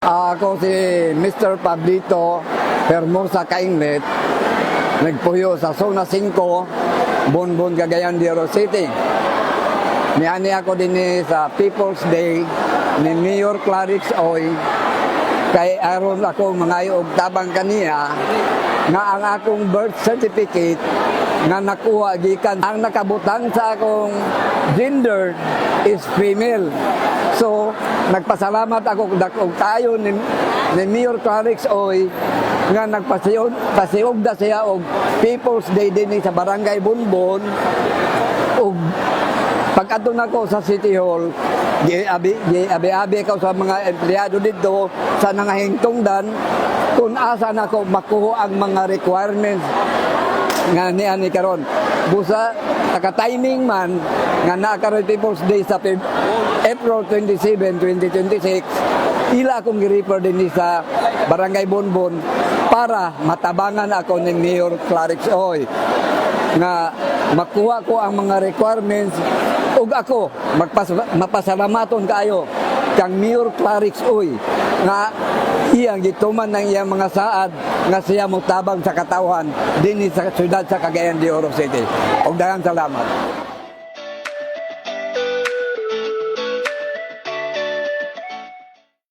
Ako si Mr. Pablito Hermosa Kainglet, nagpuyo sa Zona 5, Bonbon, Cagayan de Oro City. Niani ako din sa People's Day ni Mayor Clarix Oy, kay aron ako mangayo og tabang kaniya nga ang akong birth certificate nga nakuha gikan ang nakabutang sa akong gender is female. So nagpasalamat ako dakog tayo ni Mayor Clarix Oy nga nagpasiog da siya og People's Day din sa Barangay Bonbon. Og pag-adto nako sa City Hall, abi ko sa mga empleyado dito sa nangahingtungdan kung asa nako makuha ang mga requirements nga ni karon. Busa naka-timing man nga nakaroon People's Day sa April 27, 2026, ila akong gi-refer din sa Barangay Bonbon para matabangan ako ni Mayor Clarix Oy nga makuha ko ang mga requirements ug ako mapasalamaton kayo kang Mayor Clarix Oy nga iyang gituman ng iyang mga saad nga siya motabang sa katawhan dinhi sa syudad sa Cagayan de Oro City. Ug daghang salamat.